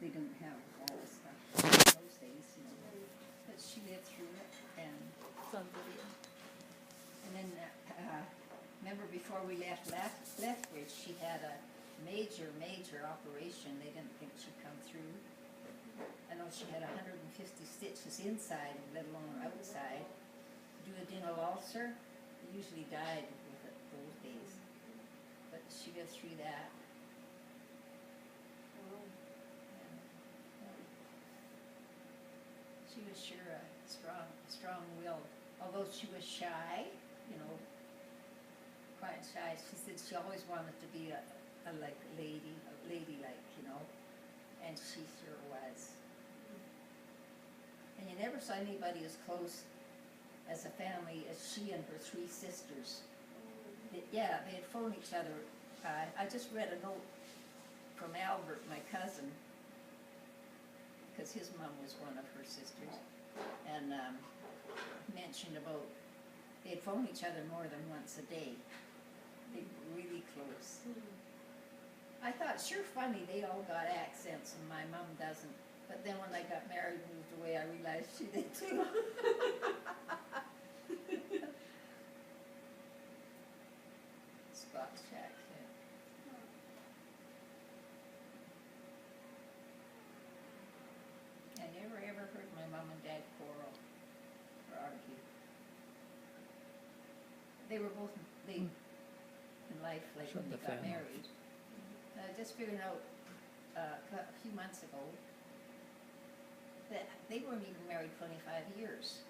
they didn't have all the stuff in those days, you know. But she lived through it, and then remember before we left Lethbridge, she had a major operation. They didn't think she'd come through. I know she had 150 stitches inside, let alone outside. Duodenal ulcer. They usually died with it those days, but she lived through that. She was sure a strong-willed. Although she was shy, you know, quite shy. She said she always wanted to be a ladylike, you know, and she sure was. And you never saw anybody as close as a family as she and her three sisters. They had phoned each other. I just read a note from Albert, my cousin, because his mom was one of her sisters, and mentioned about they'd phone each other more than once a day. They were really close. I thought, sure funny, they all got accents and my mom doesn't. But then when I got married and moved away, I realized she did too. Scotch accent. I never ever heard my mom and dad quarrel or argue. They were both in life, like when they got married. I just figured out a few months ago that they weren't even married 25 years.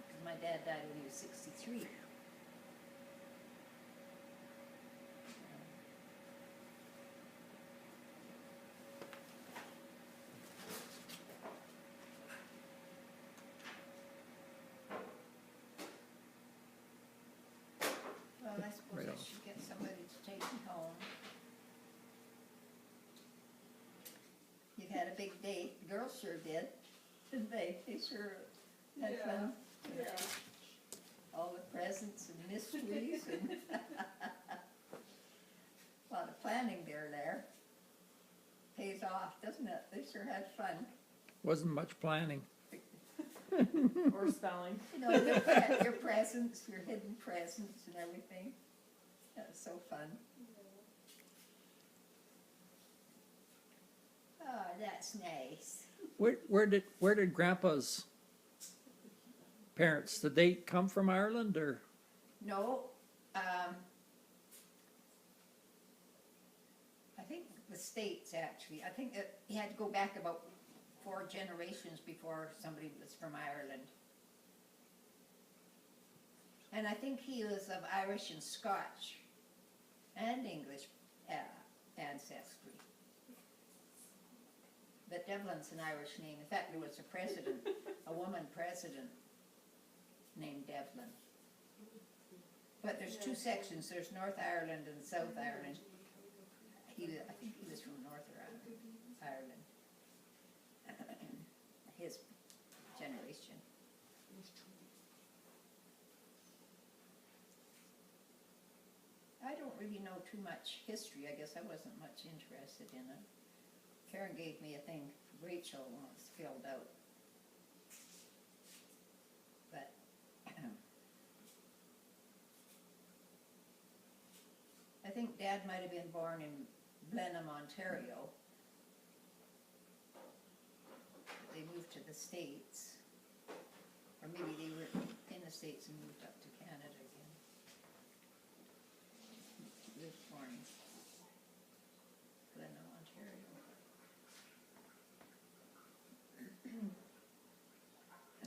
Because my dad died when he was 63. Well, I suppose I should get somebody to take me home. You've had a big day. The girls sure did, didn't they? They sure had fun. Yeah. All the presents and mysteries and a lot of planning there. Pays off, doesn't it? They sure had fun. Wasn't much planning. Or spelling. You know, your presents, your hidden presents and everything. That was so fun. Oh, that's nice. Where did Grandpa's parents, did they come from Ireland or? No, I think the States actually. I think that he had to go back about 4 generations before somebody was from Ireland. And I think he was of Irish and Scotch and English ancestry. But Devlin's an Irish name. In fact, there was a president, a woman president named Devlin. But there's 2 sections. There's North Ireland and South Ireland. I think he was from North Ireland. His generation. I don't really know too much history. I guess I wasn't much interested in it. Karen gave me a thing Rachel once filled out. But I think Dad might have been born in Blenheim, Ontario. They moved to the States. Or maybe they were in the States and moved up to Canada again. He was born in Blenheim, Ontario.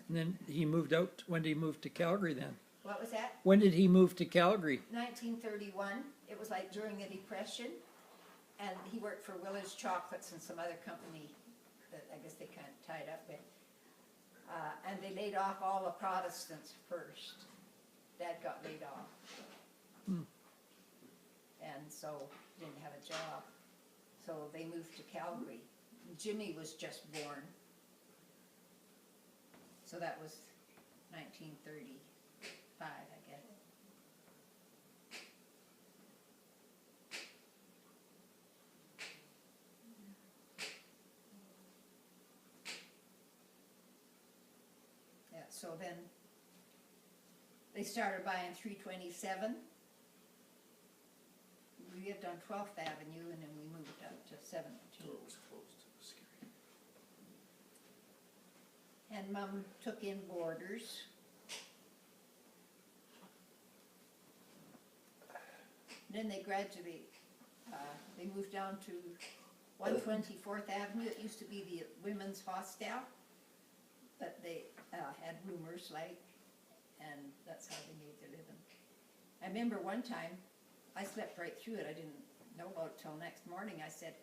And then he moved out, when did he move to Calgary then? What was that? When did he move to Calgary? 1931. It was like during the Depression. And he worked for Willard's Chocolates and some other company that I guess they kind of tied up with. And they laid off all the Protestants first. Dad got laid off. And so he didn't have a job. So they moved to Calgary. Jimmy was just born. So that was 1935, I guess. so then they started buying 327. We lived on 12th Avenue, and then we moved up to 17. So it was closed, it was scary. And Mom took in boarders. Then they gradually, they moved down to 124th Avenue. It used to be the women's hostel, but they had roomers like, and that's how they made their living. I remember one time, I slept right through it. I didn't know about it till next morning. I said,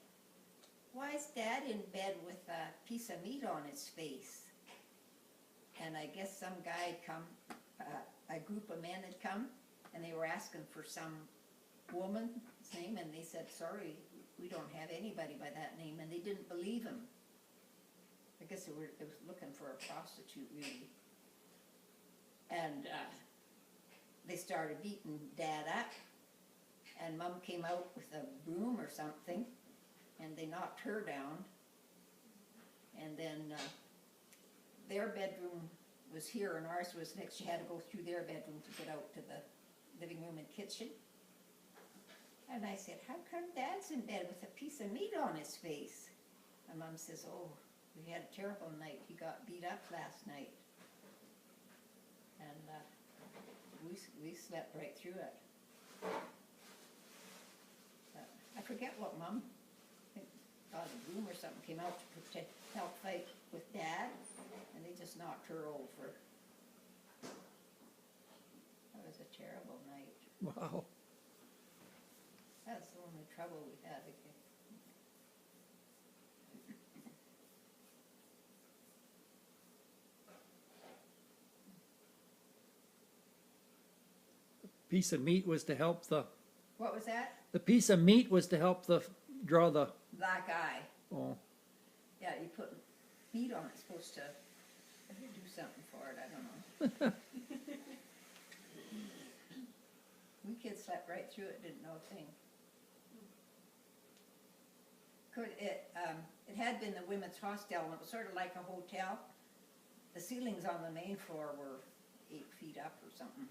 "Why is Dad in bed with a piece of meat on his face?" And I guess some guy had come, a group of men had come, and they were asking for some woman's name, and they said, "Sorry, we don't have anybody by that name," and they didn't believe him. I guess they was looking for a prostitute, really. And they started beating Dad up, and Mom came out with a broom or something, and they knocked her down. And then their bedroom was here, and ours was next. You had to go through their bedroom to get out to the living room and kitchen. And I said, "How come Dad's in bed with a piece of meat on his face?" And Mom says, "Oh, we had a terrible night. He got beat up last night." And we slept right through it. I forget what Mom, I think a broom or something came out to help fight with Dad, and they just knocked her over. That was a terrible night. Wow. That's the only trouble we had again. Piece of meat was to help What was that? the piece of meat was to help draw the, Black eye. oh, Yeah, you put meat on it, it's supposed to do something for it, I don't know. We kids slept right through it, didn't know a thing. It had been the women's hostel, and it was sort of like a hotel. The ceilings on the main floor were 8 feet up or something.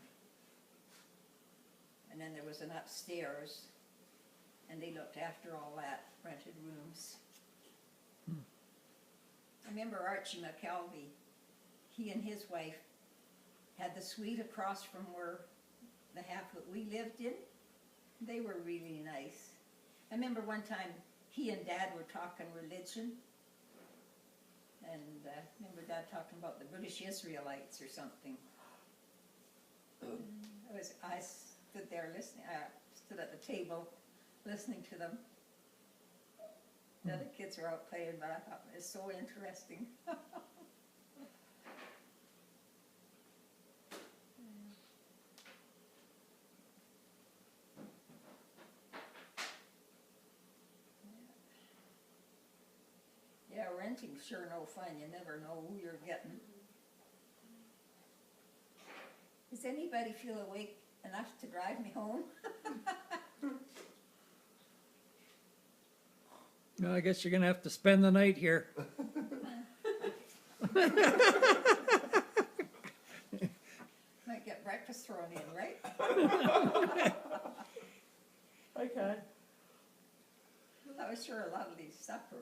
And then there was an upstairs, and they looked after all that, rented rooms. I remember Archie McKelvey, he and his wife had the suite across from where the half that we lived in. They were really nice. I remember one time he and Dad were talking religion, and remember Dad talking about the British Israelites or something. I stood there listening, stood at the table listening to them. The other kids were out playing, but I thought it was so interesting. Yeah, renting's sure no fun. You never know who you're getting. Does anybody feel awake enough to drive me home? well, I guess you're gonna have to spend the night here. Might get breakfast thrown in, right? Okay. I was sure a lot of these supper.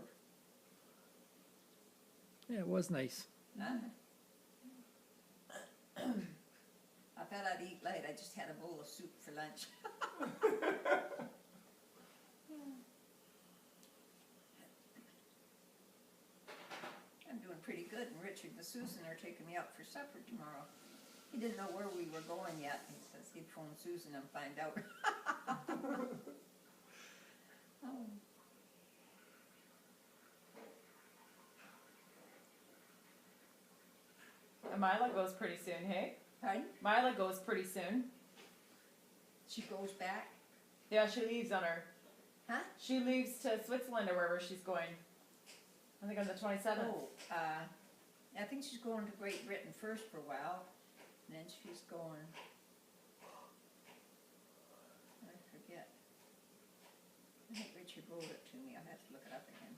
Yeah, it was nice. I thought I'd eat light. I just had a bowl of soup for lunch. I'm doing pretty good, and Richard and Susan are taking me out for supper tomorrow. He didn't know where we were going yet. He says he'd phone Susan and find out. Oh. And Mila goes pretty soon, hey? Pardon? Mila goes pretty soon. She goes back? Yeah, she leaves on her. Huh? She leaves to Switzerland or wherever she's going. I think on the 27th. Oh, I think she's going to Great Britain first for a while, and then she's going, I forget. I think Richard wrote it to me. I'll have to look it up again.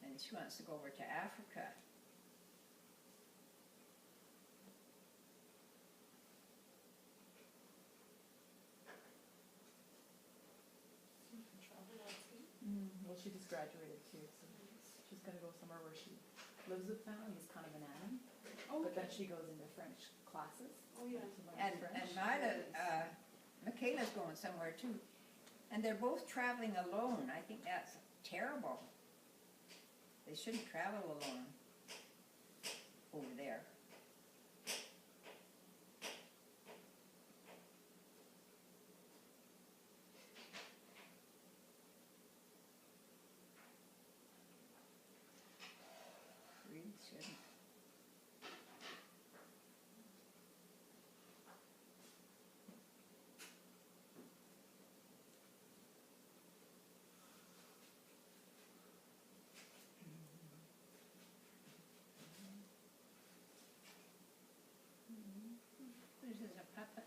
And she wants to go over to Africa. graduated too, so she's gonna go somewhere where she lives with family, is kind of an anim. Oh, But then she goes into French classes. Oh, yeah. to learn And French. Mila, Michaela's going somewhere too. And they're both traveling alone. I think that's terrible. They shouldn't travel alone over there. Really shouldn't. This is a puppet.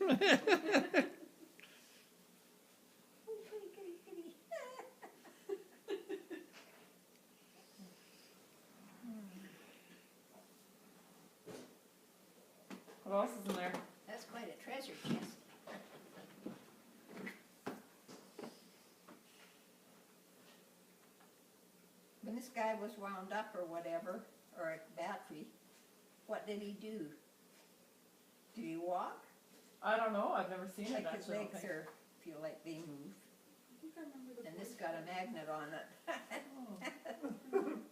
Oh, kitty, kitty, kitty. What else is in there? That's quite a treasure chest. When this guy was wound up or whatever, or a battery, what did he do? Did he walk? I don't know, I've never seen it Like his actually. I don't legs think. are, feel like they move. I think I remember the And this voice. got a magnet on it.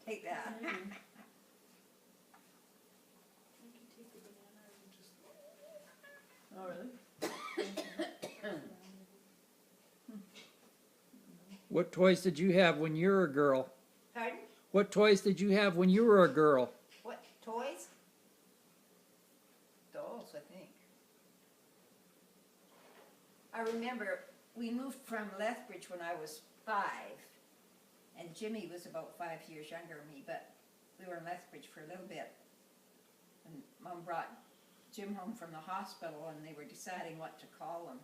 Take that. I can take the banana and just. Oh, really? What toys did you have when you were a girl? Pardon? What toys did you have when you were a girl? What, toys? Dolls, I think. I remember we moved from Lethbridge when I was 5, and Jimmy was about 5 years younger than me, but we were in Lethbridge for a little bit. And Mom brought Jim home from the hospital, and they were deciding what to call him.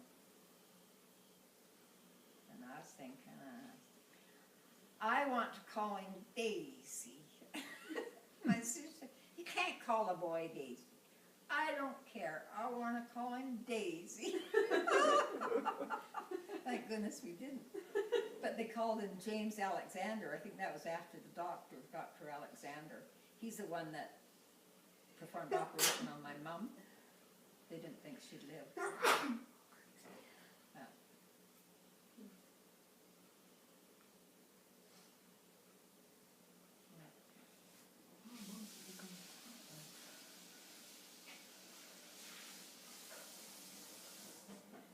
And I was thinking, I want to call him Daisy. My sister said, you can't call a boy Daisy. I don't care. I want to call him Daisy. Thank goodness we didn't. But they called him James Alexander. I think that was after the doctor, Dr. Alexander. He's the one that performed operation on my mom. They didn't think she'd live.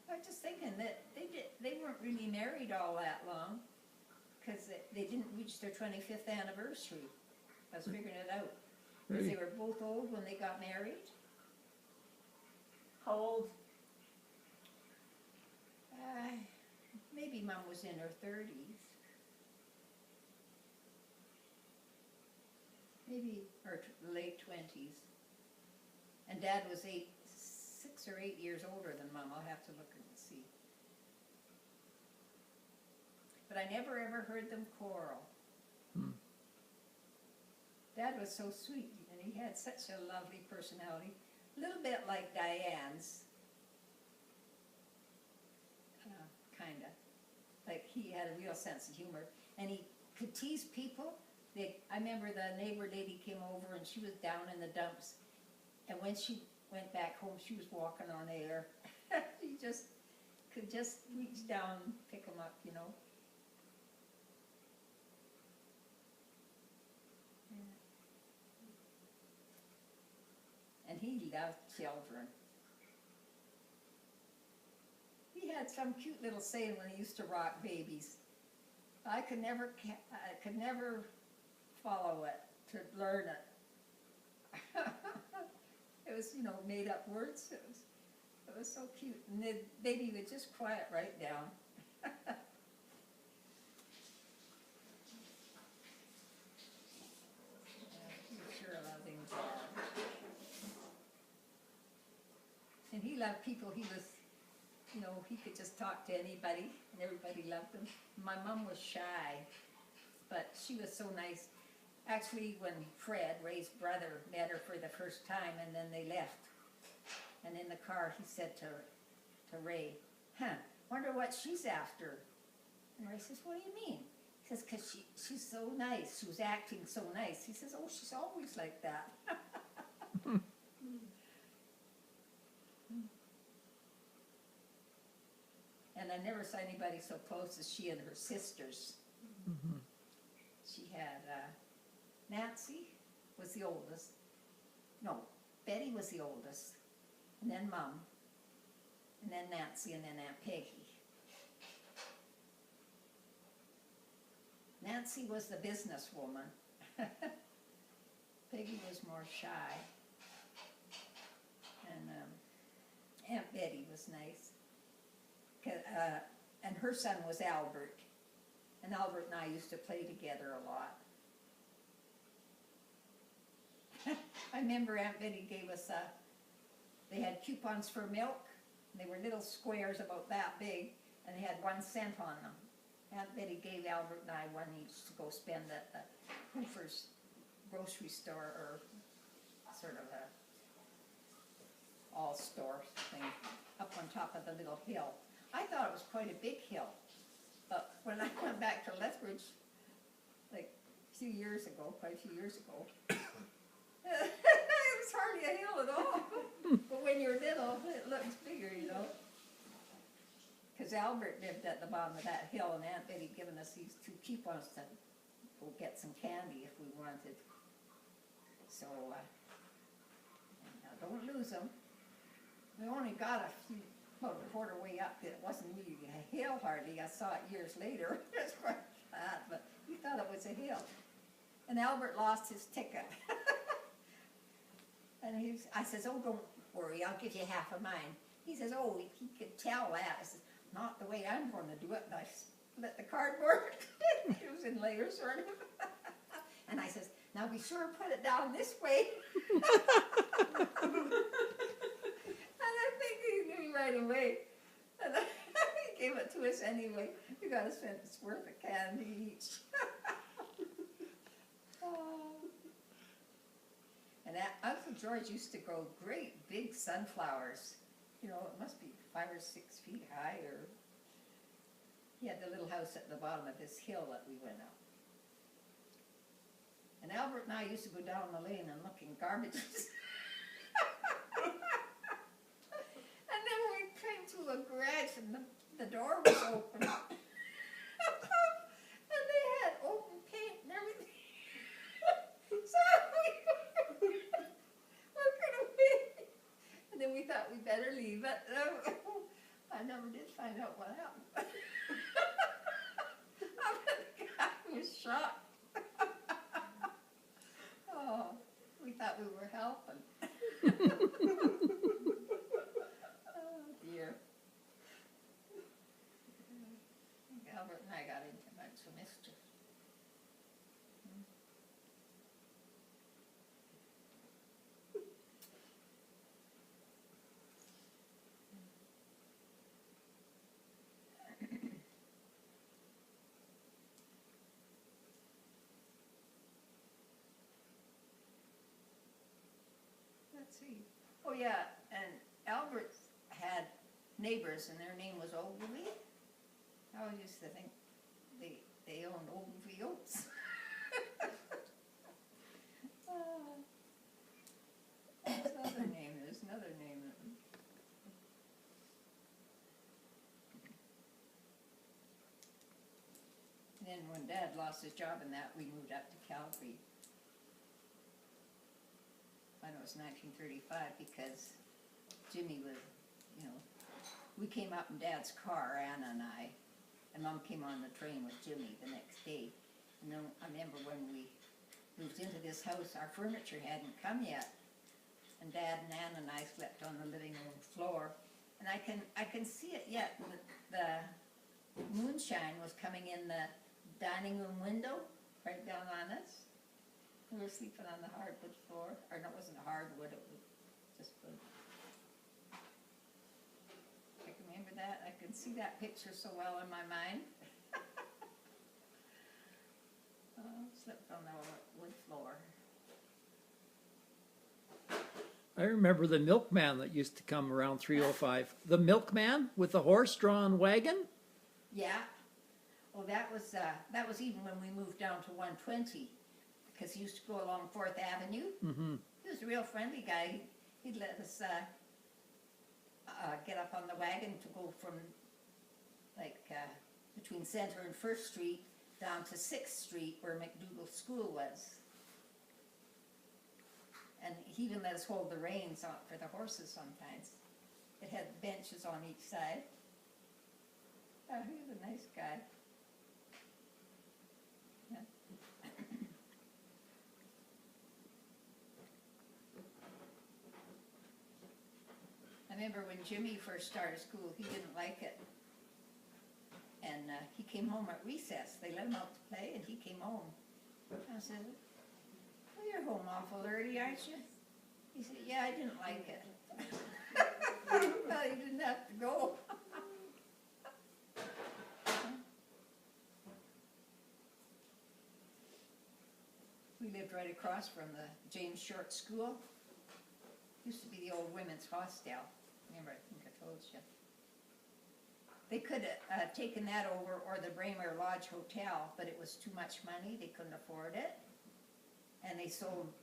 I was just thinking that they weren't really married all that long, because they didn't reach their 25th anniversary. I was figuring it out. Because they were both old when they got married. How old? Maybe Mom was in her 30s. Maybe her late 20s. And Dad was 6 or 8 years older than Mom. I'll have to look and see. But I never ever heard them quarrel. Dad was so sweet, and he had such a lovely personality. A little bit like Diane's. Kinda. Like he had a real sense of humor. And he could tease people. I remember the neighbor lady came over and she was down in the dumps. And when she went back home, she was walking on air. She just could just reach down and pick them up, you know. And he loved children. He had some cute little saying when he used to rock babies. I could never follow it, to learn it. It was, you know, made up words. It was so cute. And the baby would just quiet right down. He sure loved him. And he loved people. He was, you know, he could just talk to anybody, and everybody loved him. My mom was shy, but she was so nice. Actually, when Fred, Ray's brother, met her for the first time, and then they left, and in the car he said to Ray, wonder what she's after. And Ray says, what do you mean? He says, because she's so nice. She was acting so nice. He says, oh, she's always like that. And I never saw anybody so close as she and her sisters. Mhm. She had, Nancy was the oldest. No, Betty was the oldest. And then Mom. And then Nancy, and then Aunt Peggy. Nancy was the businesswoman. Peggy was more shy. And Aunt Betty was nice. And her son was Albert. And Albert and I used to play together a lot. I remember Aunt Betty gave us they had coupons for milk. They were little squares about that big, and they had 1 cent on them. Aunt Betty gave Albert and I one each to go spend at the Hoover's grocery store, or sort of a all-store thing, up on top of the little hill. I thought it was quite a big hill, but when I went back to Lethbridge, like quite a few years ago, it was hardly a hill at all. But when you're little, it looks bigger, you know. Because Albert lived at the bottom of that hill, and Aunt Betty given us these 2 coupons to go get some candy if we wanted. So, now don't lose them. We only got about a quarter way up. It wasn't really a hill hardly. I saw it years later. It's quite flat, but we thought it was a hill. And Albert lost his ticket. And I says, oh, don't worry, I'll give you half of mine. He says, oh, he could tell that. I says, not the way I'm going to do it. And I split the cardboard. It was in layers, sort of. And I says, now be sure to put it down this way. And I think he knew right away. And he gave it to us anyway. We got a cent's worth of candy each. Oh. And Uncle George used to grow great big sunflowers. You know, it must be 5 or 6 feet high, or he had the little house at the bottom of this hill that we went up. And Albert and I used to go down the lane and look in garbages. And then we came to a garage and the door was open. And they had open paint and everything. So we were going to wait. And then we thought we'd better leave it. I never did find out what happened. The guy was shocked. Oh, we thought we were helping. Oh dear. I think Albert and I got into a bunch of mischief. Let's see. Oh yeah, and Albert had neighbors, and their name was Ogilvy. I always used to think they owned Ogilvy Oats. There's another name. And then when Dad lost his job in that, we moved up to Calgary. I know it was 1935 because Jimmy was, you know, we came up in Dad's car, Anna and I, and Mom came on the train with Jimmy the next day. And then I remember when we moved into this house, our furniture hadn't come yet, and Dad and Anna and I slept on the living room floor. And I can see it yet. The moonshine was coming in the dining room window, right down on us. We were sleeping on the hardwood floor, or no, it wasn't hardwood, it was just wood. I can remember that. I can see that picture so well in my mind. Slept on the wood floor. I remember the milkman that used to come around 305. The milkman with the horse-drawn wagon? Yeah. Well, that was even when we moved down to 120, because he used to go along 4th Avenue. Mm-hmm. He was a real friendly guy. He'd let us get up on the wagon to go from between Center and 1st Street down to 6th Street where McDougall School was. And he even let us hold the reins on for the horses sometimes. It had benches on each side. Oh, he was a nice guy. Yeah. I remember when Jimmy first started school, he didn't like it. And he came home at recess. They let him out to play, and he came home. I said, "Well, you're home awful early, aren't you?" He said, "Yeah, I didn't like it." Well, you didn't have to go. We lived right across from the James Short School. Used to be the old women's hostel. Remember, I think I told you. They could have taken that over, or the Braemar Lodge Hotel, but it was too much money. They couldn't afford it. And they sold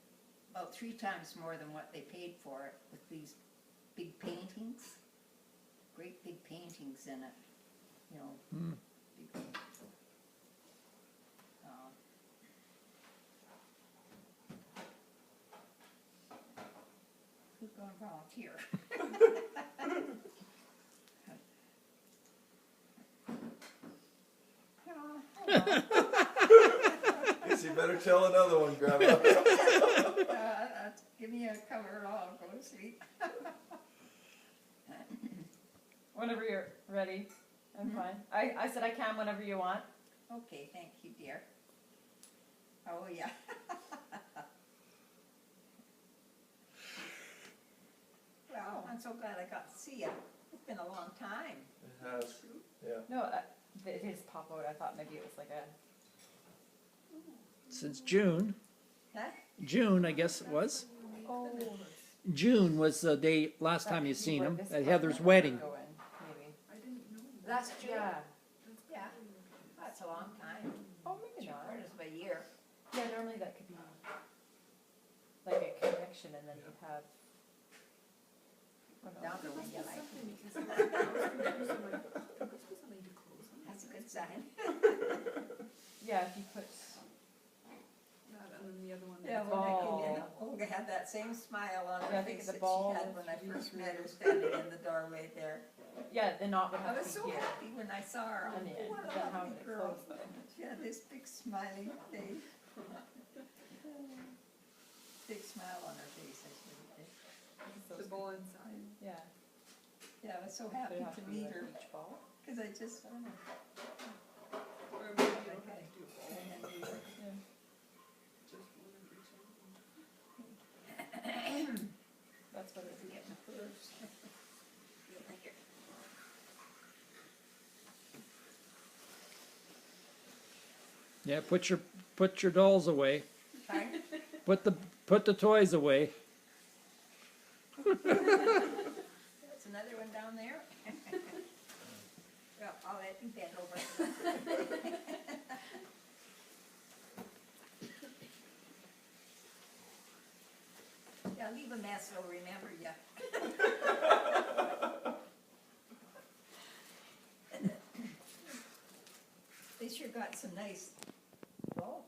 about 3 times more than what they paid for it, with these big paintings. Great big paintings in it. You know, Mm. big, who's going to volunteer? Guess you better tell another one, Grandma. Give me a cover, I'll go to sleep. Whenever you're ready, I'm Mhm. fine. I said I can whenever you want. Okay, thank you, dear. Oh, yeah. Well, I'm so glad I got to see you. It's been a long time. It has, yeah. No, it is pop out. I thought maybe it was like a. Since June. Huh? June, I guess it was. Oh. June was the day last time you seen him at Heather's wedding. Maybe. I didn't know. Last June? Yeah. Yeah. That's a long time. Oh, maybe not. Quarters of a year. Yeah, normally that could be like a connection, and then you have. Oh, no. Down the There way must you be like. something because I was confused. I'm like, there must be something to close on. That's a good sign. Yeah, if you put. That and then the other one. Yeah, when I came in, Oh. Olga had that same smile on Yeah, her I think face the that ball she had was when I first really met her standing in the doorway there. Yeah, the knot would I have was to so be here. happy when I saw her. On the end, What but a then how lovely would it girl. close though? She had this big smiling face. Big smile on her face, I should say. The ball inside. Yeah. Yeah, I was so Would happy it have to be meet like her, each ball? because I just, I don't know. Or maybe you don't have Okay. to do a ball. And then we were- Yeah. Just one of each end. That's what it is. Get my first. Yeah, put your dolls away. Pardon? Put the toys away. That's another one down there. Well, I'll let you bend over. Yeah, leave a mess, they'll remember you. They sure got some nice, oh,